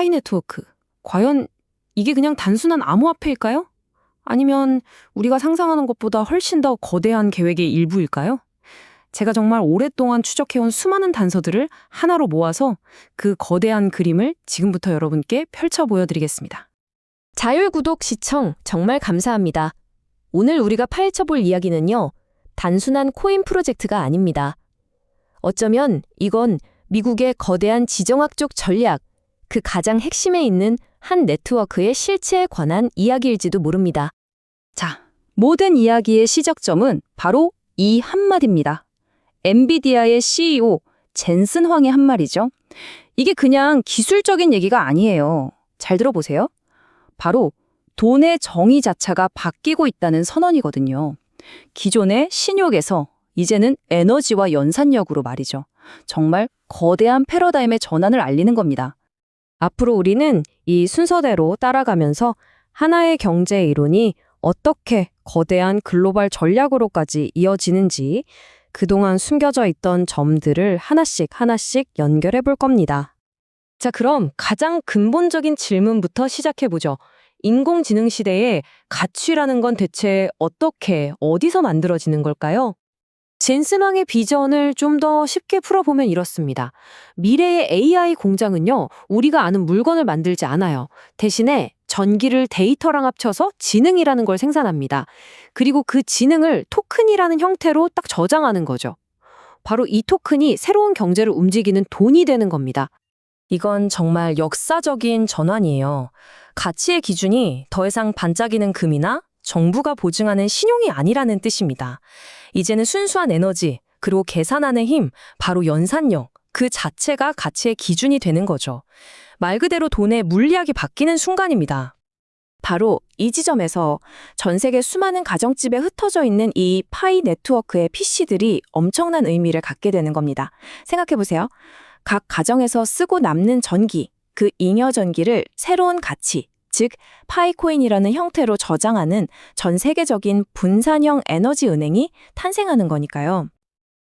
파이 네트워크. 과연 이게 그냥 단순한 암호화폐일까요? 아니면 우리가 상상하는 것보다 훨씬 더 거대한 계획의 일부일까요? 제가 정말 오랫동안 추적해온 수많은 단서들을 하나로 모아서 그 거대한 그림을 지금부터 여러분께 펼쳐 보여드리겠습니다. 자율 구독 시청 정말 감사합니다. 오늘 우리가 파헤쳐볼 이야기는요, 단순한 코인 프로젝트가 아닙니다. 어쩌면 이건 미국의 거대한 지정학적 전략, 그 가장 핵심에 있는 한 네트워크의 실체에 관한 이야기일지도 모릅니다. 자, 모든 이야기의 시작점은 바로 이 한마디입니다. 엔비디아의 CEO 젠슨 황의 한 말이죠. 이게 그냥 기술적인 얘기가 아니에요. 잘 들어보세요. 바로 돈의 정의 자체가 바뀌고 있다는 선언이거든요. 기존의 신욕에서 이제는 에너지와 연산력으로 말이죠. 정말 거대한 패러다임의 전환을 알리는 겁니다. 앞으로 우리는 이 순서대로 따라가면서 하나의 경제 이론이 어떻게 거대한 글로벌 전략으로까지 이어지는지 그동안 숨겨져 있던 점들을 하나씩 연결해 볼 겁니다. 자, 그럼 가장 근본적인 질문부터 시작해 보죠. 인공지능 시대에 가치라는 건 대체 어떻게, 어디서 만들어지는 걸까요? 젠슨 황의 비전을 좀 더 쉽게 풀어보면 이렇습니다. 미래의 AI 공장은요, 우리가 아는 물건을 만들지 않아요. 대신에 전기를 데이터랑 합쳐서 지능이라는 걸 생산합니다. 그리고 그 지능을 토큰이라는 형태로 딱 저장하는 거죠. 바로 이 토큰이 새로운 경제를 움직이는 돈이 되는 겁니다. 이건 정말 역사적인 전환이에요. 가치의 기준이 더 이상 반짝이는 금이나 정부가 보증하는 신용이 아니라는 뜻입니다. 이제는 순수한 에너지, 그리고 계산하는 힘, 바로 연산력, 그 자체가 가치의 기준이 되는 거죠. 말 그대로 돈의 물리학이 바뀌는 순간입니다. 바로 이 지점에서 전 세계 수많은 가정집에 흩어져 있는 이 파이 네트워크의 PC들이 엄청난 의미를 갖게 되는 겁니다. 생각해보세요. 각 가정에서 쓰고 남는 전기, 그 잉여 전기를 새로운 가치, 즉 파이코인이라는 형태로 저장하는 전 세계적인 분산형 에너지 은행이 탄생하는 거니까요.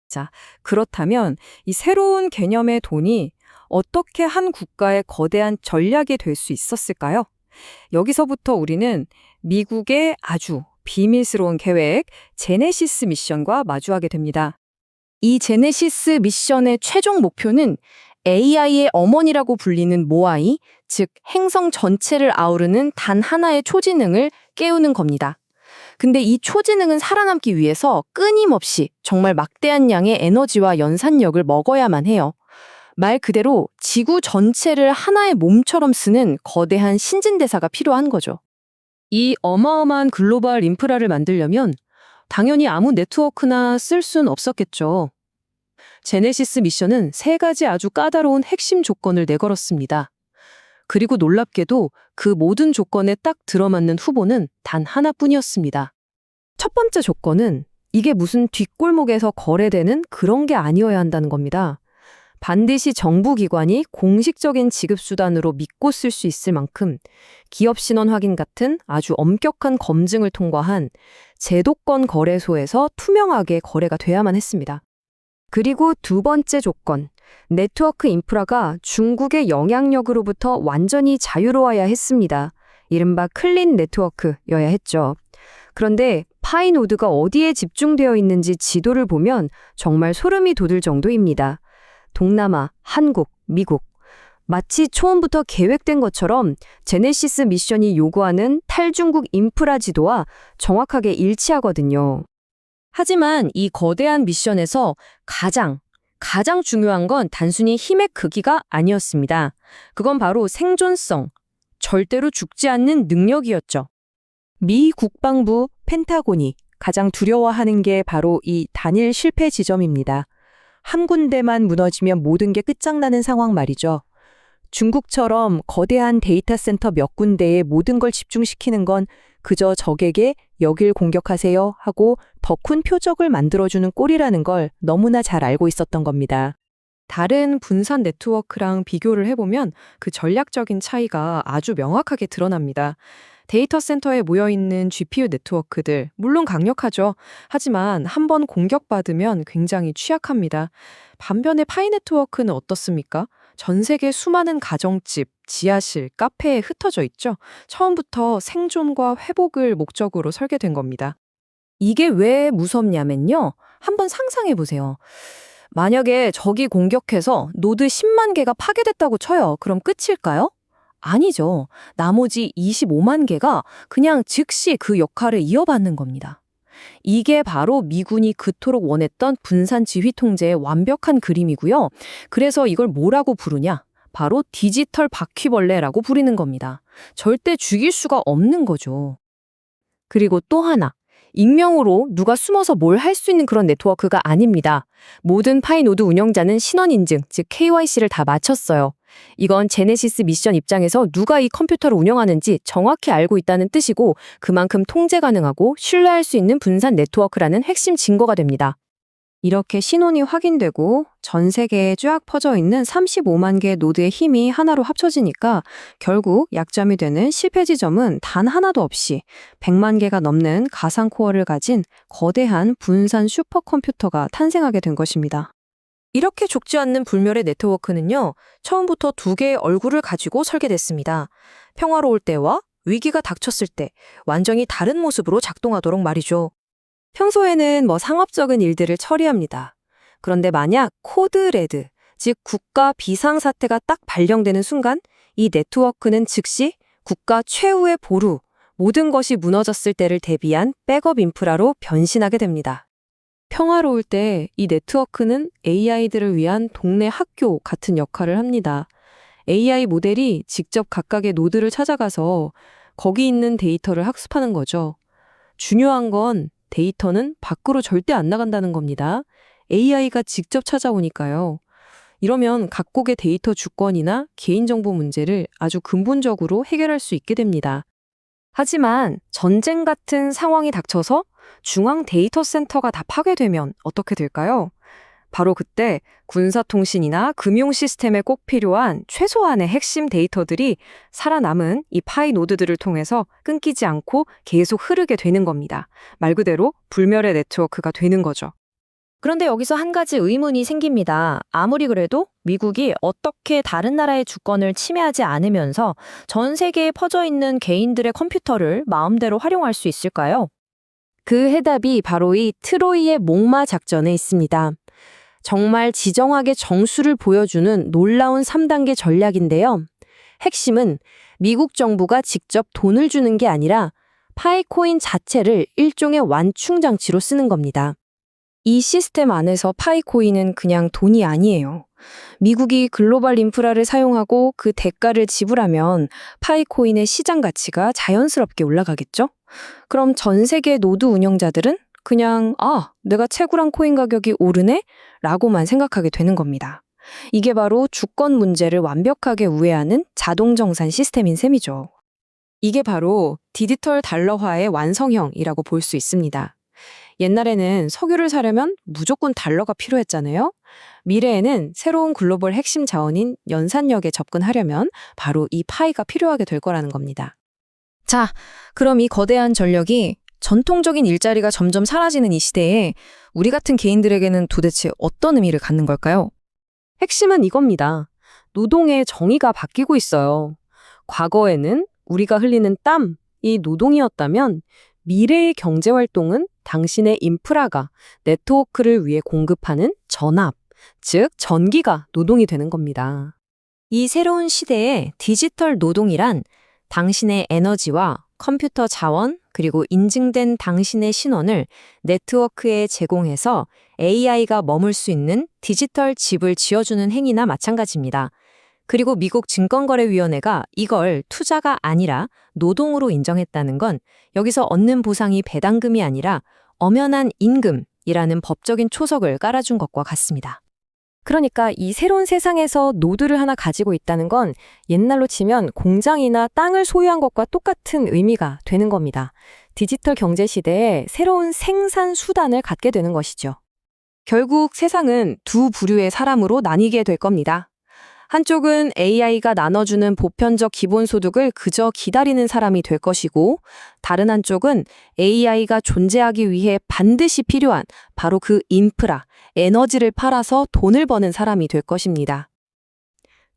자, 그렇다면 이 새로운 개념의 돈이 어떻게 한 국가의 거대한 전략이 될 수 있었을까요? 여기서부터 우리는 미국의 아주 비밀스러운 계획, 제네시스 미션과 마주하게 됩니다. 이 제네시스 미션의 최종 목표는 AI의 어머니라고 불리는 모아이, 즉 행성 전체를 아우르는 단 하나의 초지능을 깨우는 겁니다. 근데 이 초지능은 살아남기 위해서 끊임없이 정말 막대한 양의 에너지와 연산력을 먹어야만 해요. 말 그대로 지구 전체를 하나의 몸처럼 쓰는 거대한 신진대사가 필요한 거죠. 이 어마어마한 글로벌 인프라를 만들려면 당연히 아무 네트워크나 쓸 순 없었겠죠. 제네시스 미션은 3가지 아주 까다로운 핵심 조건을 내걸었습니다. 그리고 놀랍게도 그 모든 조건에 딱 들어맞는 후보는 단 하나뿐이었습니다. 첫 번째 조건은 이게 무슨 뒷골목에서 거래되는 그런 게 아니어야 한다는 겁니다. 반드시 정부기관이 공식적인 지급수단으로 믿고 쓸 수 있을 만큼 기업 신원 확인 같은 아주 엄격한 검증을 통과한 제도권 거래소에서 투명하게 거래가 돼야만 했습니다. 그리고 두 번째 조건, 네트워크 인프라가 중국의 영향력으로부터 완전히 자유로워야 했습니다. 이른바 클린 네트워크여야 했죠. 그런데 파이노드가 어디에 집중되어 있는지 지도를 보면 정말 소름이 돋을 정도입니다. 동남아, 한국, 미국. 마치 초음부터 계획된 것처럼 제네시스 미션이 요구하는 탈중국 인프라 지도와 정확하게 일치하거든요. 하지만 이 거대한 미션에서 가장 중요한 건 단순히 힘의 크기가 아니었습니다. 그건 바로 생존성, 절대로 죽지 않는 능력이었죠. 미 국방부 펜타곤이 가장 두려워하는 게 바로 이 단일 실패 지점입니다. 한 군데만 무너지면 모든 게 끝장나는 상황 말이죠. 중국처럼 거대한 데이터 센터 몇 군데에 모든 걸 집중시키는 건 그저 적에게 여길 공격하세요 하고 더 큰 표적을 만들어주는 꼴이라는 걸 너무나 잘 알고 있었던 겁니다. 다른 분산 네트워크랑 비교를 해보면 그 전략적인 차이가 아주 명확하게 드러납니다. 데이터 센터에 모여있는 GPU 네트워크들, 물론 강력하죠. 하지만 한번 공격받으면 굉장히 취약합니다. 반면에 파이 네트워크는 어떻습니까? 전 세계 수많은 가정집, 지하실, 카페에 흩어져 있죠. 처음부터 생존과 회복을 목적으로 설계된 겁니다. 이게 왜 무섭냐면요. 한번 상상해 보세요. 만약에 적이 공격해서 노드 10만 개가 파괴됐다고 쳐요. 그럼 끝일까요? 아니죠. 나머지 25만 개가 그냥 즉시 그 역할을 이어받는 겁니다. 이게 바로 미군이 그토록 원했던 분산 지휘 통제의 완벽한 그림이고요. 그래서 이걸 뭐라고 부르냐? 바로 디지털 바퀴벌레라고 부르는 겁니다. 절대 죽일 수가 없는 거죠. 그리고 또 하나. 익명으로 누가 숨어서 뭘 할 수 있는 그런 네트워크가 아닙니다. 모든 파이노드 운영자는 신원 인증, 즉 KYC를 다 마쳤어요. 이건 제네시스 미션 입장에서 누가 이 컴퓨터를 운영하는지 정확히 알고 있다는 뜻이고 그만큼 통제 가능하고 신뢰할 수 있는 분산 네트워크라는 핵심 증거가 됩니다. 이렇게 신원이 확인되고 전 세계에 쫙 퍼져 있는 35만 개의 노드의 힘이 하나로 합쳐지니까 결국 약점이 되는 실패 지점은 단 하나도 없이 100만 개가 넘는 가상 코어를 가진 거대한 분산 슈퍼컴퓨터가 탄생하게 된 것입니다. 이렇게 죽지 않는 불멸의 네트워크는요, 처음부터 두 개의 얼굴을 가지고 설계됐습니다. 평화로울 때와 위기가 닥쳤을 때 완전히 다른 모습으로 작동하도록 말이죠. 평소에는 상업적인 일들을 처리합니다. 그런데 만약 코드 레드, 즉 국가 비상사태가 딱 발령되는 순간 이 네트워크는 즉시 국가 최후의 보루, 모든 것이 무너졌을 때를 대비한 백업 인프라로 변신하게 됩니다. 평화로울 때 이 네트워크는 AI들을 위한 동네 학교 같은 역할을 합니다. AI 모델이 직접 각각의 노드를 찾아가서 거기 있는 데이터를 학습하는 거죠. 중요한 건 데이터는 밖으로 절대 안 나간다는 겁니다. AI가 직접 찾아오니까요. 이러면 각국의 데이터 주권이나 개인정보 문제를 아주 근본적으로 해결할 수 있게 됩니다. 하지만 전쟁 같은 상황이 닥쳐서 중앙 데이터 센터가 다 파괴되면 어떻게 될까요? 바로 그때 군사통신이나 금융 시스템에 꼭 필요한 최소한의 핵심 데이터들이 살아남은 이 파이 노드들을 통해서 끊기지 않고 계속 흐르게 되는 겁니다. 말 그대로 불멸의 네트워크가 되는 거죠. 그런데 여기서 한 가지 의문이 생깁니다. 아무리 그래도 미국이 어떻게 다른 나라의 주권을 침해하지 않으면서 전 세계에 퍼져 있는 개인들의 컴퓨터를 마음대로 활용할 수 있을까요? 그 해답이 바로 이 트로이의 목마 작전에 있습니다. 정말 지정학의 정수를 보여주는 놀라운 3단계 전략인데요. 핵심은 미국 정부가 직접 돈을 주는 게 아니라 파이코인 자체를 일종의 완충 장치로 쓰는 겁니다. 이 시스템 안에서 파이코인은 그냥 돈이 아니에요. 미국이 글로벌 인프라를 사용하고 그 대가를 지불하면 파이코인의 시장 가치가 자연스럽게 올라가겠죠? 그럼 전 세계 노드 운영자들은 그냥 내가 채굴한 코인 가격이 오르네? 라고만 생각하게 되는 겁니다. 이게 바로 주권 문제를 완벽하게 우회하는 자동 정산 시스템인 셈이죠. 이게 바로 디지털 달러화의 완성형이라고 볼 수 있습니다. 옛날에는 석유를 사려면 무조건 달러가 필요했잖아요. 미래에는 새로운 글로벌 핵심 자원인 연산력에 접근하려면 바로 이 파이가 필요하게 될 거라는 겁니다. 자, 그럼 이 거대한 전력이 전통적인 일자리가 점점 사라지는 이 시대에 우리 같은 개인들에게는 도대체 어떤 의미를 갖는 걸까요? 핵심은 이겁니다. 노동의 정의가 바뀌고 있어요. 과거에는 우리가 흘리는 땀이 노동이었다면 미래의 경제활동은 당신의 인프라가 네트워크를 위해 공급하는 전압, 즉 전기가 노동이 되는 겁니다. 이 새로운 시대의 디지털 노동이란 당신의 에너지와 컴퓨터 자원, 그리고 인증된 당신의 신원을 네트워크에 제공해서 AI가 머물 수 있는 디지털 집을 지어주는 행위나 마찬가지입니다. 그리고 미국 증권거래위원회가 이걸 투자가 아니라 노동으로 인정했다는 건 여기서 얻는 보상이 배당금이 아니라 엄연한 임금이라는 법적인 초석을 깔아준 것과 같습니다. 그러니까 이 새로운 세상에서 노드를 하나 가지고 있다는 건 옛날로 치면 공장이나 땅을 소유한 것과 똑같은 의미가 되는 겁니다. 디지털 경제 시대에 새로운 생산 수단을 갖게 되는 것이죠. 결국 세상은 두 부류의 사람으로 나뉘게 될 겁니다. 한쪽은 AI가 나눠주는 보편적 기본소득을 그저 기다리는 사람이 될 것이고, 다른 한쪽은 AI가 존재하기 위해 반드시 필요한 바로 그 인프라, 에너지를 팔아서 돈을 버는 사람이 될 것입니다.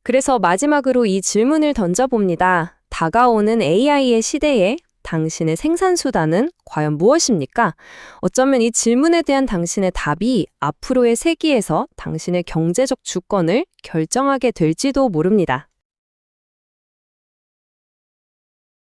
그래서 마지막으로 이 질문을 던져봅니다. 다가오는 AI의 시대에 당신의 생산수단은 과연 무엇입니까? 어쩌면 이 질문에 대한 당신의 답이 앞으로의 세기에서 당신의 경제적 주권을 결정하게 될지도 모릅니다.